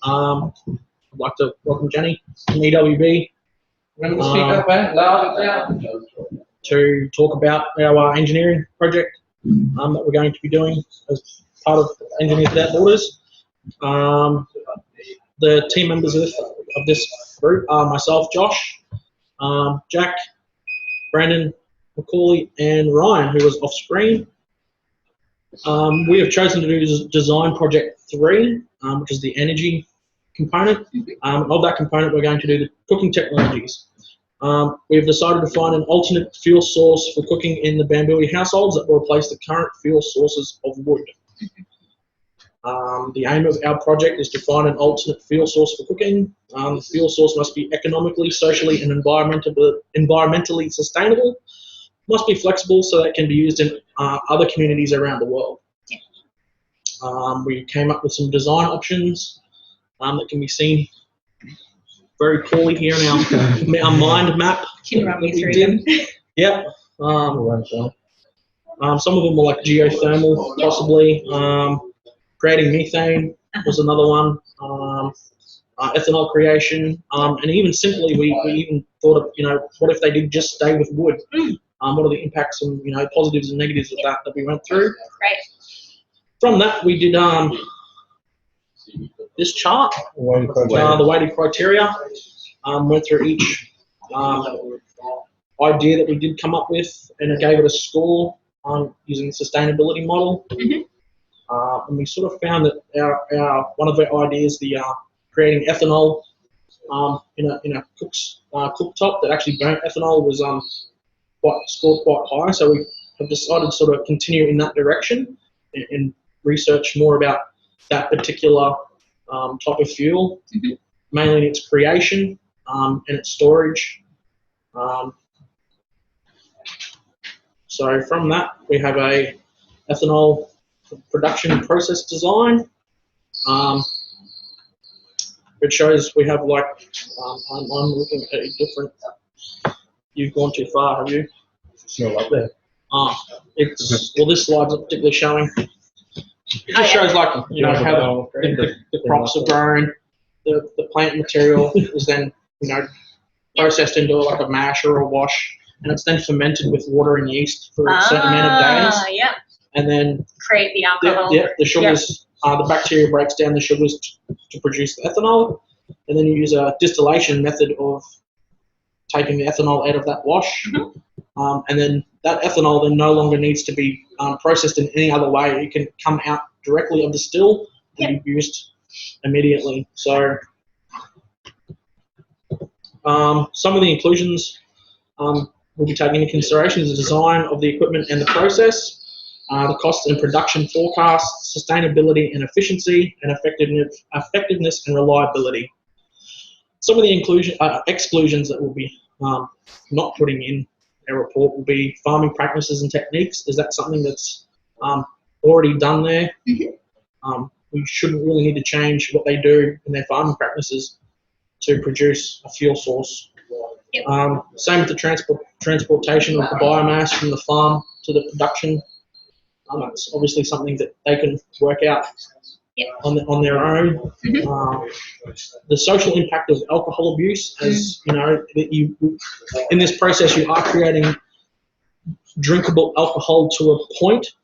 I'd like to welcome Jenny from EWB to talk about our engineering project that we're going to be doing as part of Engineers Without Borders. The team members of this group are myself, Josh, Jack, Brandon, Macaulay, and Ryan, who was off screen. We have chosen to do design project 3, which is the energy component. Of that component, we're going to do the cooking technologies. We've decided to find an alternate fuel source for cooking in the Bambui households that will replace the current fuel sources of wood. The aim of our project is to find an alternate fuel source for cooking. The fuel source must be economically, socially, and environmentally sustainable. Must be flexible so that it can be used in other communities around the world. We came up with some design options that can be seen very poorly here in our mind map. Can you run me through them? Yep. Some of them were like geothermal, possibly. Creating methane was another one. Ethanol creation, and even simply, we even thought of, what if they did just stay with wood? What are the impacts and positives and negatives of that we went through? Right. From that, we did this chart, the weighted criteria. Went through each idea that we did come up with, and it gave it a score using the sustainability model. And we sort of found that our one of our ideas, the creating ethanol in a cooktop that actually burnt ethanol, was scored quite high. So we have decided to sort of continue in that direction and research more about that particular type of fuel, mainly in its creation and its storage. So from that, we have a ethanol production process design. It shows we have I'm looking at a different. You've gone too far, have you? Still up there. This slide's not particularly showing. It just shows how the crops are grown. The plant material is then processed into like a mash or a wash, and it's then fermented with water and yeast for a certain amount of days. Yeah. And then create the alcohol. The sugars, the bacteria breaks down the sugars to produce the ethanol, and then you use a distillation method of taking the ethanol out of that wash, and then that ethanol then no longer needs to be processed in any other way. It can come out directly of the still and be used immediately. So some of the inclusions we'll be taking into consideration is the design of the equipment and the process, the cost and production forecasts, sustainability and efficiency, and effectiveness and reliability. Some of the exclusions that we'll be not putting in our report will be farming practices and techniques. Is that something that's already done there? We shouldn't really need to change what they do in their farming practices to produce a fuel source. Same with the transportation of the biomass from the farm to the production. It's obviously something that they can work out on their own. The social impact of alcohol abuse, as in this process you are creating drinkable alcohol to a point.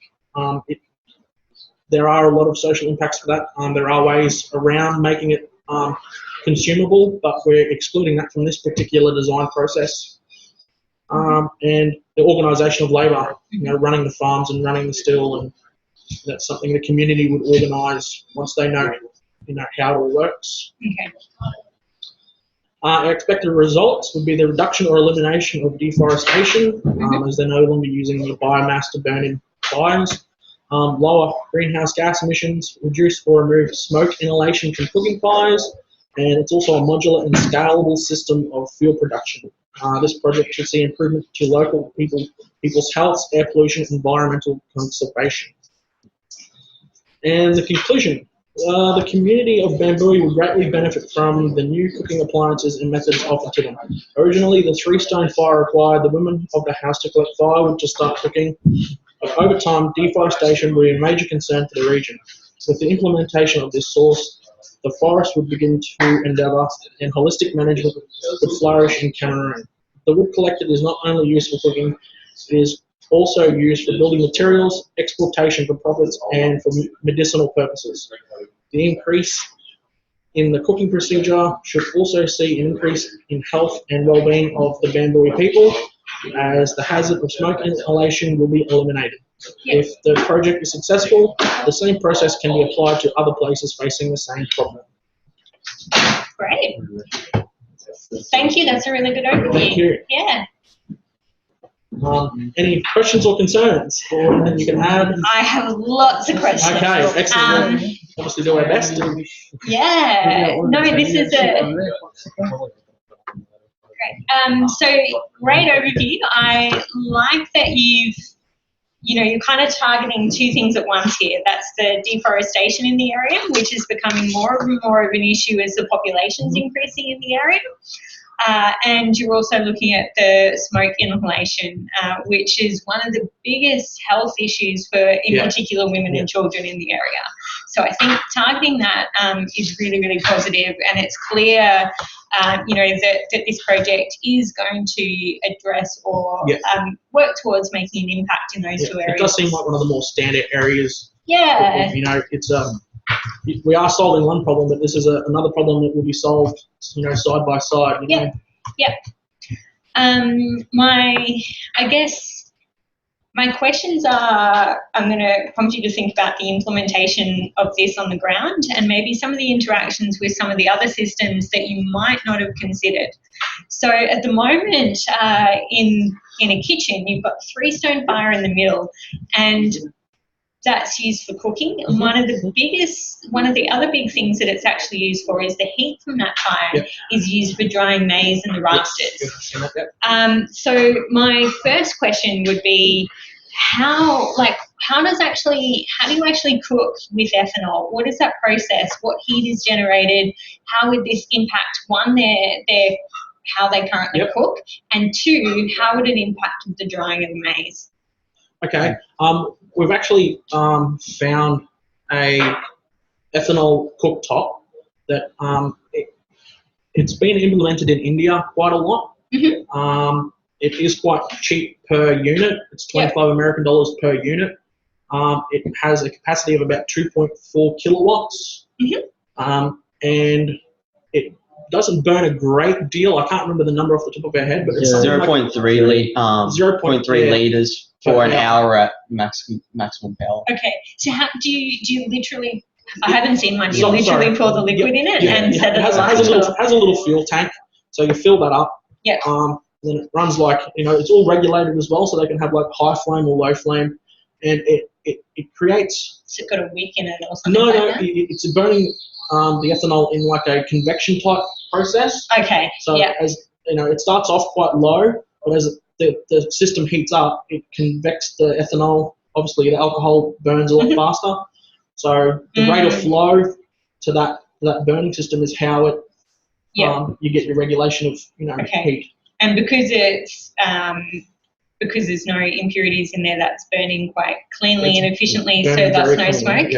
There are a lot of social impacts for that. There are ways around making it consumable, but we're excluding that from this particular design process. And the organisation of labour, running the farms and running the still, and that's something the community would organise once they know, how it all works. Our expected results would be the reduction or elimination of deforestation, as they're no longer using the biomass to burn in fires. Lower greenhouse gas emissions, reduce or remove smoke inhalation from cooking fires, and it's also a modular and scalable system of fuel production. This project should see improvement to local people's health, air pollution, environmental conservation. And the conclusion, the community of Bambui will greatly benefit from the new cooking appliances and methods offered to them. Originally, the 3-stone fire required the women of the house to collect firewood to start cooking, but over time, deforestation will be a major concern for the region. With the implementation of this source, the forest would begin to endeavour and holistic management would flourish in Cameroon. The wood collected is not only used for cooking, it is also used for building materials, exportation for profits, and for medicinal purposes. The increase in the cooking procedure should also see an increase in health and well-being of the Bambui people, as the hazard of smoke inhalation will be eliminated. If the project is successful, the same process can be applied to other places facing the same problem. Great. Thank you. That's a really good overview. Thank you. Yeah. Any questions or concerns, or anything you can add? I have lots of questions. Okay, excellent. We'll obviously do our best. Yeah. No, this is a great. So great overview. I like that you're kind of targeting two things at once here. That's the deforestation in the area, which is becoming more and more of an issue as the population's increasing in the area. And you're also looking at the smoke inhalation, which is one of the biggest health issues for, in particular, women and children in the area. So I think targeting that is really, really positive, and it's clear, that this project is going to address or work towards making an impact in those two areas. It does seem like one of the more standard areas. Yeah. It's we are solving one problem, but this is another problem that will be solved, side by side. Yep. I guess my questions are, I'm going to prompt you to think about the implementation of this on the ground and maybe some of the interactions with some of the other systems that you might not have considered. So at the moment, in a kitchen, you've got 3-stone fire in the middle, and that's used for cooking. And one of the other big things that it's actually used for is the heat from that fire is used for drying maize and the rasters. So my first question would be, how do you actually cook with ethanol? What is that process? What heat is generated? How would this impact, one, how they currently cook, and two, how would it impact the drying of the maize? Okay. We've actually found a ethanol cooktop that it's been implemented in India quite a lot. It is quite cheap per unit. It's 25 American dollars per unit. It has a capacity of about 2.4 kilowatts, and it doesn't burn a great deal. I can't remember the number off the top of our head, but it's 0.3 litres for an hour at maximum power. Okay, so how do you literally? I haven't seen one. You literally pour the liquid in it and set it alight. It has a little fuel tank, so you fill that up. Then it runs it's all regulated as well, so they can have high flame or low flame, and it creates. Has it got a wick in it or something? No, it's burning the ethanol in a convection type process. Okay. So as it starts off quite low, but as the system heats up, it convects the ethanol. Obviously, the alcohol burns a lot faster. So the rate of flow to that burning system is how it you get your regulation of heat. And because it's because there's no impurities in there, that's burning quite cleanly and efficiently, so that's no smoke.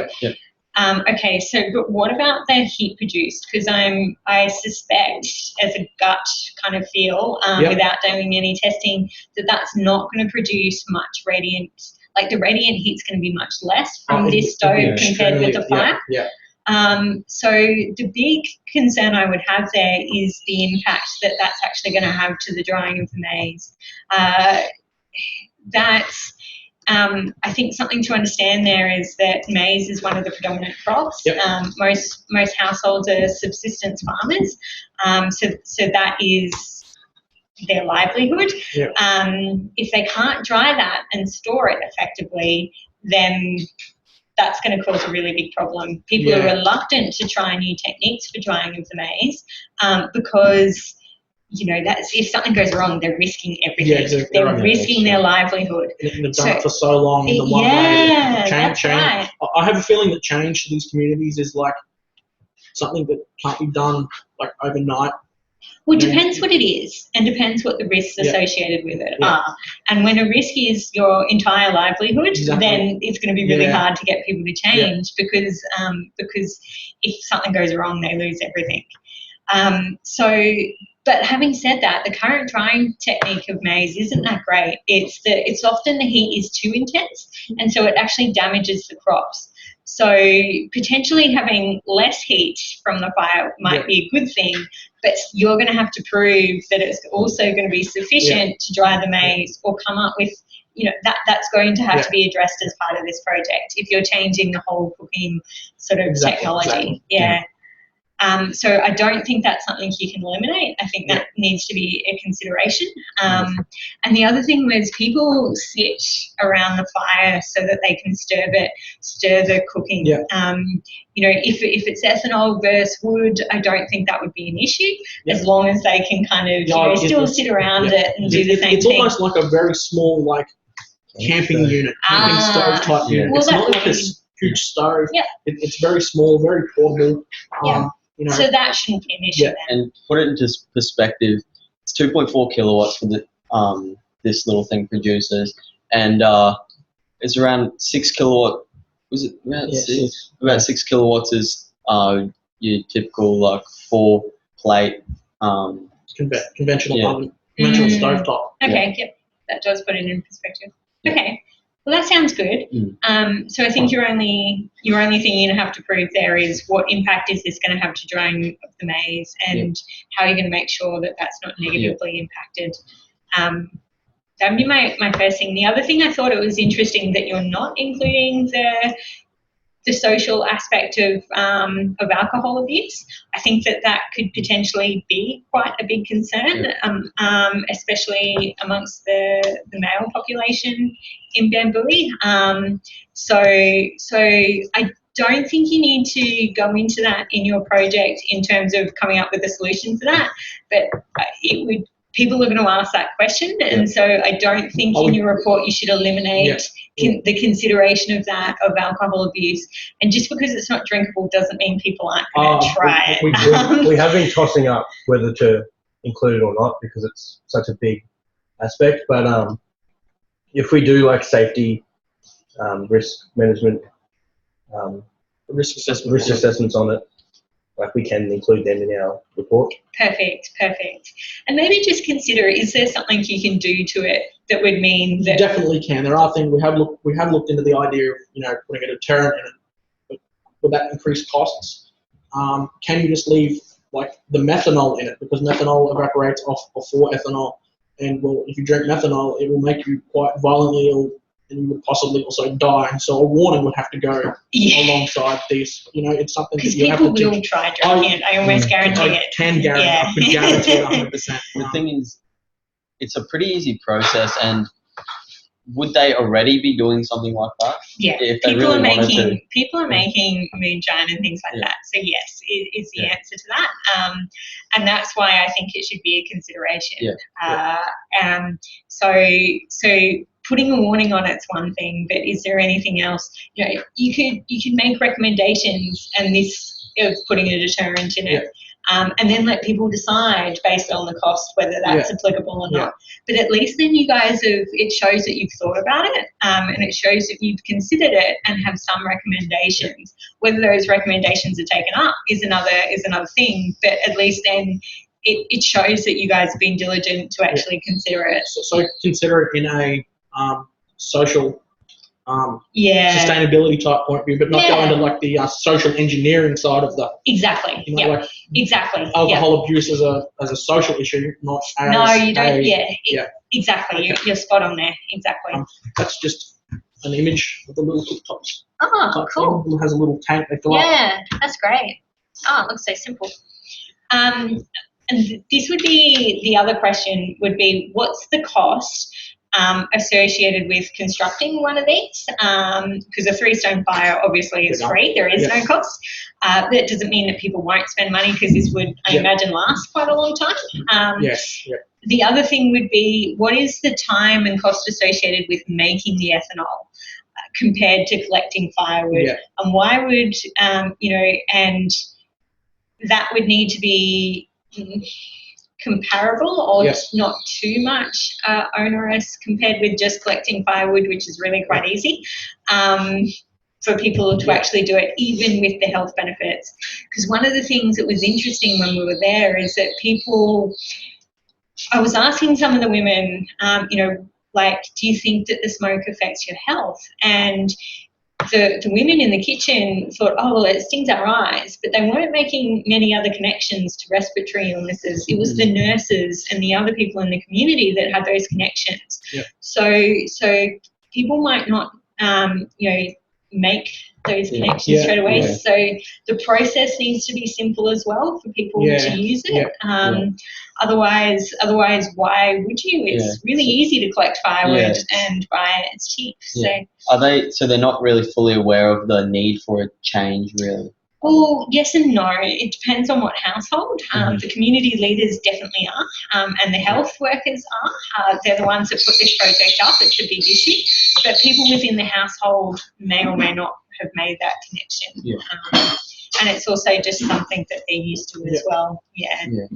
Okay, so but what about the heat produced? Because I suspect, as a gut kind of feel, without doing any testing, that's not going to produce much radiant. Like the radiant heat's going to be much less from this stove compared with the fire. So the big concern I would have there is the impact that's actually going to have to the drying of the maize. I think something to understand there is that maize is one of the predominant crops. Most households are subsistence farmers, so that is their livelihood. If they can't dry that and store it effectively, then that's going to cause a really big problem. People are reluctant to try new techniques for drying of the maize because that's, if something goes wrong, they're risking everything. They're risking their livelihood. And they've done it for so long in the one way. Change. Right. I have a feeling that change to these communities is something that can't be done overnight. Well, it depends what it is, and depends what the risks associated with it are. And when a risk is your entire livelihood, then it's going to be really hard to get people to change because if something goes wrong, they lose everything. But having said that, the current drying technique of maize isn't that great. It's often the heat is too intense, and so it actually damages the crops. So potentially having less heat from the fire might be a good thing, but you're going to have to prove that it's also going to be sufficient to dry the maize or come up with, that's going to have to be addressed as part of this project if you're changing the whole cooking sort of technology. So I don't think that's something you can eliminate. I think that needs to be a consideration. And the other thing was people sit around the fire so that they can stir the cooking. If it's ethanol versus wood, I don't think that would be an issue as long as they can kind of still sit around it and do the same thing. It's almost like a very small camping unit, camping stove type unit. Well, it's not like a huge stove. It's very small, very portable. So that shouldn't be an issue then. And put it into perspective, it's 2.4 kilowatts for the this little thing produces, and it's around 6 kilowatt. Was it around six? About 6 kilowatts is your typical 4-plate conventional oven, conventional stovetop. Okay, that does put it in perspective. Okay. Well, that sounds good. So I think your only thing you're going to have to prove there is what impact is this going to have to drying of the maize, and how you're going to make sure that that's not negatively impacted. That would be my first thing. The other thing, I thought it was interesting that you're not including the social aspect of alcohol abuse. I think that could potentially be quite a big concern, especially amongst the male population in Bambui. So I don't think you need to go into that in your project in terms of coming up with a solution for that, but people are going to ask that question, and so I don't think in your report you should eliminate the consideration of alcohol abuse. And just because it's not drinkable doesn't mean people aren't going to try it. We have been tossing up whether to include it or not because it's such a big aspect. But if we do safety, risk management, risk assessments on it, we can include them in our report. Perfect. And maybe just consider, is there something you can do to it that would mean that... You definitely can. There are things, we have looked into the idea of, putting a deterrent in it. But would that increase costs? Can you just leave the methanol in it? Because methanol evaporates off before ethanol. And if you drink methanol, it will make you quite violently ill, and you would possibly also die. So a warning would have to go alongside this. It's something that you have to... Because people will try drinking it. I almost guarantee it. I could guarantee it 100%. The thing is, it's a pretty easy process, and would they already be doing something like that? Yeah, if they really wanted to? People are making moonshine and things like that. So yes, is the answer to that. And that's why I think it should be a consideration. So putting a warning on it's one thing, but is there anything else? You could make recommendations, and this of putting a deterrent in it. And then let people decide based on the cost whether that's applicable or not. But at least then you guys it shows that you've thought about it, and it shows that you've considered it and have some recommendations. Whether those recommendations are taken up is another thing, but at least then it shows that you guys have been diligent to actually consider it. So consider it in a social sustainability type point of view, but not go into the social engineering side of the exactly alcohol abuse as a social issue, not as you don't exactly. Okay. You're spot on there. Exactly. That's just an image of the little cooktops. Oh, cool. It has a little tank they fill up. Yeah, that's great. Oh, it looks so simple. And this would be the other question would be, what's the cost associated with constructing one of these? Because a 3-stone fire obviously is free. There is no cost. That doesn't mean that people won't spend money, because this would, I imagine, last quite a long time. The other thing would be, what is the time and cost associated with making the ethanol compared to collecting firewood? And why would, and that would need to be... comparable or Yes. not too much onerous compared with just collecting firewood, which is really quite easy. For people to actually do it, even with the health benefits. Because one of the things that was interesting when we were there is that I was asking some of the women, like, do you think that the smoke affects your health? And the women in the kitchen thought, oh, well, it stings our eyes, but they weren't making many other connections to respiratory illnesses. It was the nurses and the other people in the community that had those connections. Yep. So people might not, make those connections straight away. Yeah. So the process needs to be simple as well for people to use it. Otherwise, why would you? It's really easy to collect firewood and buy it. It's cheap. Yeah. So they're not really fully aware of the need for a change, really? Well, yes and no. It depends on what household. The community leaders definitely are, and the health workers are. They're the ones that put this project up. It's a big issue. But people within the household may or may not have made that connection. Yeah. And it's also just something that they're used to as well. Yeah.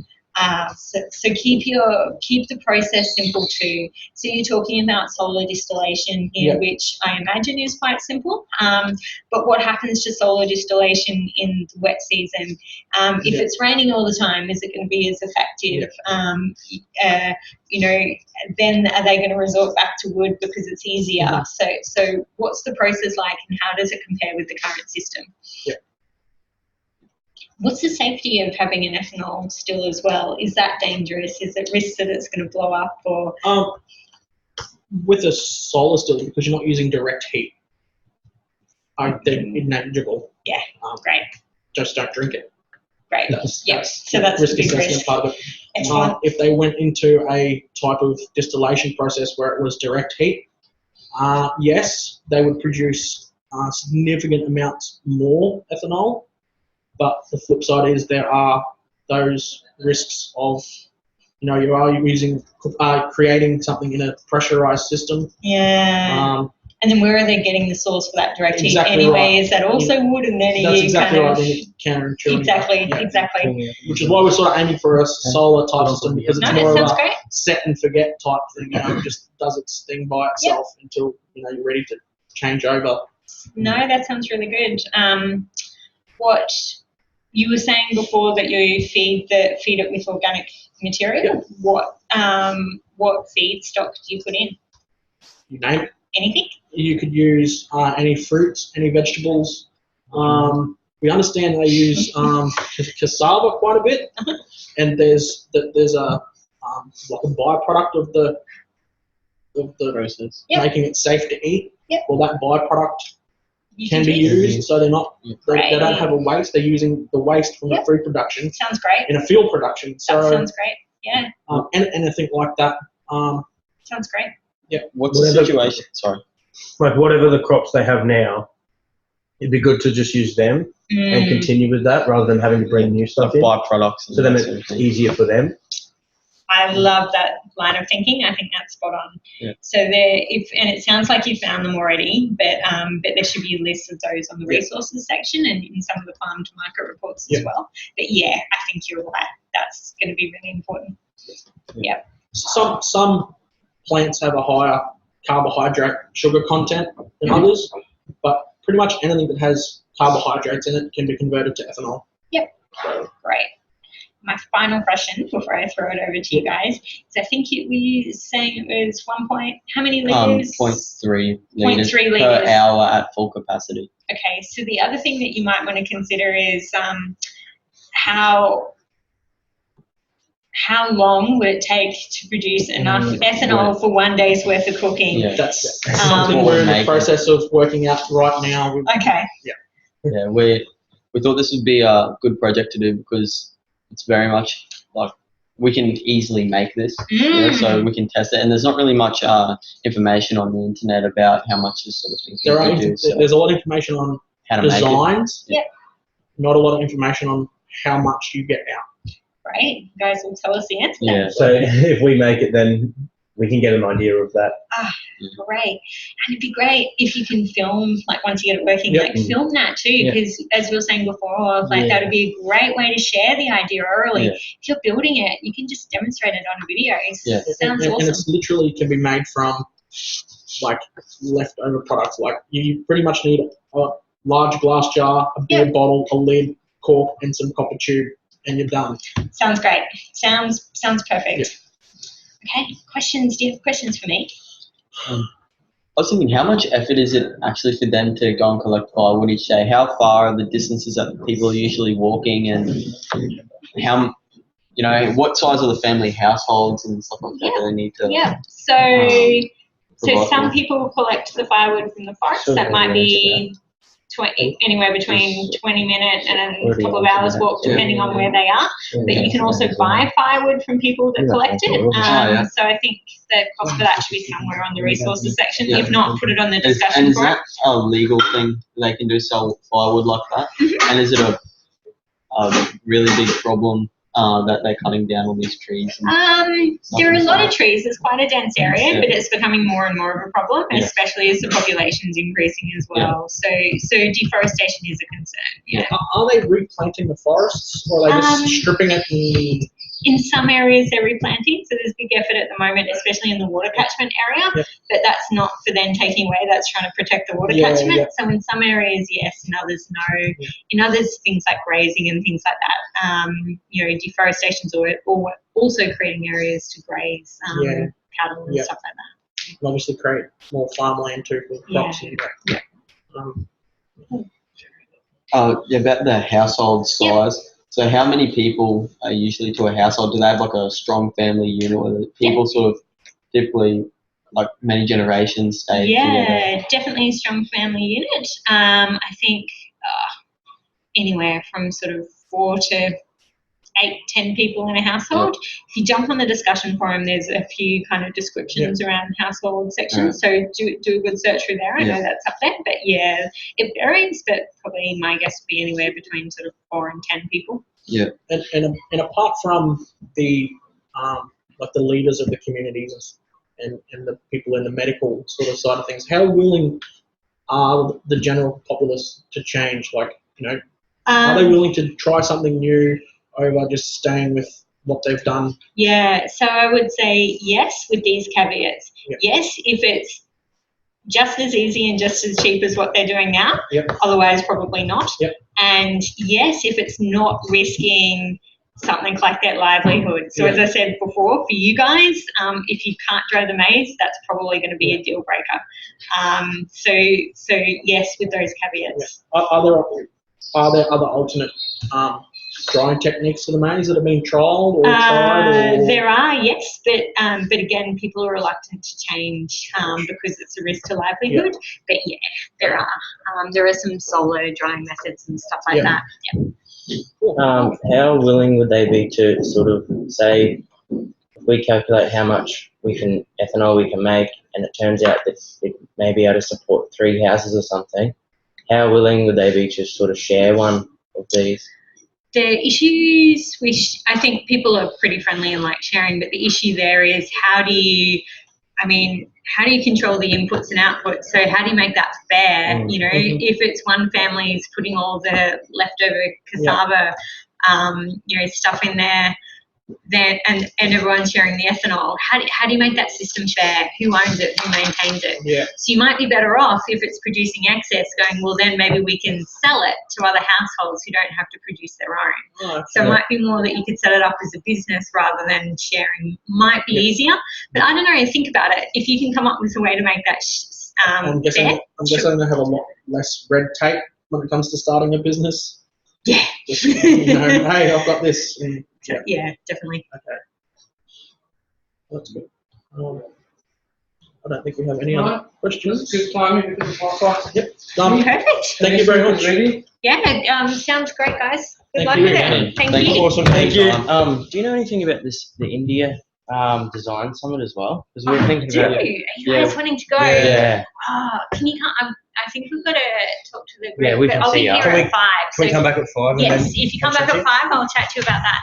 So keep the process simple too. So you're talking about solar distillation here, which I imagine is quite simple. But what happens to solar distillation in the wet season? If it's raining all the time, is it going to be as effective? Then are they going to resort back to wood because it's easier? So what's the process like, and how does it compare with the current system? What's the safety of having an ethanol still as well? Is that dangerous? Is it risk that it's going to blow up? Or with a solar still, because you're not using direct heat, they're negligible. Yeah, great. Just don't drink it. Great. So that's risk the big assessment risk. part of it. Excellent. If they went into a type of distillation process where it was direct heat, yes, they would produce significant amounts more ethanol. But the flip side is there are those risks of, you are creating something in a pressurized system. Yeah. And then where are they getting the source for that direct heat Exactly anyway? right. Is that also wood? And then that's you exactly kind right. of It's counterintuitive. exactly. Which is why we're sort of aiming for a solar type system, because it's more of a set and forget type thing. It just does its thing by itself until you're ready to change over. No, that sounds really good. What you were saying before, that you feed it with organic material. What feedstock do you put in? You name it. Anything? You could use any fruits, any vegetables. We understand they use cassava quite a bit, and there's a like a byproduct of the process, making it safe to eat. Well, that byproduct can be used, so they're not. They don't have a waste. They're using the waste from the food production. Sounds great. In a field production. So, that sounds great. Yeah. And anything like that. Sounds great. Yeah. What's the situation? Sorry. Like whatever the crops they have now, it'd be good to just use them and continue with that rather than having to bring new stuff in. Byproducts. So then it's easier for them. I love that line of thinking. I think that's spot on. Yeah. So and it sounds like you found them already, but there should be a list of those on the resources section and in some of the farm to market reports as well. But I think you're right. That's going to be really important. Yeah. Some plants have a higher carbohydrate sugar content than others, but pretty much anything that has carbohydrates in it can be converted to ethanol. Yep. Great. My final question before I throw it over to you guys is, I think we were saying it was how many litres? 0.3 litres per hour at full capacity. Okay, so the other thing that you might want to consider is how long would it take to produce enough ethanol for 1 day's worth of cooking? Yeah. That's something we're in the process of working out right now. Okay. Yeah, we thought this would be a good project to do because it's very much like we can easily make this, so we can test it. And there's not really much information on the internet about how much this sort of thing can do. There's a lot of information on how to designs. Make it. Not a lot of information on how much you get out. Right, you guys will tell us the answer. Yeah. So if we make it, then we can get an idea of that. Great. And it'd be great if you can film, like once you get it working, like film that too, because as we were saying before, like that would be a great way to share the idea early. If you're building it, you can just demonstrate it on a video. Sounds awesome. And it's literally can be made from like leftover products. Like you pretty much need a large glass jar, a beer bottle, a lid, cork, and some copper tube, and you're done. Sounds great. Sounds perfect. Okay, questions? Do you have questions for me? I was thinking, how much effort is it actually for them to go and collect firewood each day? How far are the distances that people are usually walking, and how, you know, what size are the family households and stuff like that that they need to? So some people collect the firewood from the forest. That might be anywhere between 20 minutes and a couple of hours walk, depending on where they are. But you can also buy firewood from people that collect it. So I think the cost for that should be somewhere on the resources section. If not, put it on the discussion And is forum. that a legal thing they can do, sell firewood like that? And is it a really big problem that they're cutting down all these trees? There are a lot of trees. It's quite a dense area, but it's becoming more and more of a problem, especially as the population's increasing as well. So deforestation is a concern. Are they replanting the forests, or are they just stripping it? In some areas they're replanting, so there's big effort at the moment, especially in the water catchment area, but that's not for then taking away, that's trying to protect the water catchment. So in some areas, yes, in others, no. In others, things like grazing and things like that, you know, deforestation is also creating areas to graze cattle and stuff like that. And obviously create more farmland too for crops. About the household size. So how many people are usually to a household? Do they have like a strong family unit where people sort of typically, like many generations stay together? Definitely a strong family unit. I think anywhere from sort of 4 to 8, 10 people in a household. If you jump on the discussion forum, there's a few kind of descriptions around household sections. So do a good search through there. I know that's up there, but it varies. But probably my guess would be anywhere between sort of 4 and 10 people. And apart from the like the leaders of the communities and the people in the medical sort of side of things, how willing are the general populace to change? Like, you know, are they willing to try something new over just staying with what they've done? So I would say yes, with these caveats. Yes, if it's just as easy and just as cheap as what they're doing now. Otherwise, probably not. And yes, if it's not risking something like their livelihood. So as I said before, for you guys, if you can't grow the maize, that's probably going to be a deal breaker. So yes, with those caveats. Are there other alternate growing techniques for the maize that have been trialled or tried? Or? There are, yes, but again, people are reluctant to change because it's a risk to livelihood. But there are. There are some solo drying methods and stuff like that. How willing would they be to sort of say, if we calculate how much ethanol we can make, and it turns out that it may be able to support 3 houses or something, how willing would they be to sort of share one of these? The issues, which I think people are pretty friendly and like sharing, but the issue there is how do you control the inputs and outputs? So how do you make that fair? You know, if it's one family is putting all the leftover cassava, you know, stuff in there, then and everyone's sharing the ethanol, how do you make that system fair? Who owns it? Who maintains it? So you might be better off if it's producing excess going, well, then maybe we can sell it to other households who don't have to produce their own. So it might be more that you could set it up as a business rather than sharing. Might be easier, but I don't know, think about it. If you can come up with a way to make that I'm guessing they have a lot less red tape when it comes to starting a business. Just, you know, hey, I've got this. And, definitely. Okay. That's good. I don't think we have any other questions. Good timing for the podcast. Done. Perfect. Thank you very much. Sounds great, guys. Good Thank luck you. with it. Thank you. Awesome. Thank you. Do you know anything about the India design summit as well? Because we were thinking about it. Are you guys wanting to go? Can you come? I think we've got to talk to the group. Yeah, we can I'll see be you. here at 5. Can we come back at 5? Yes, if you come back at 5, I'll chat to you about that.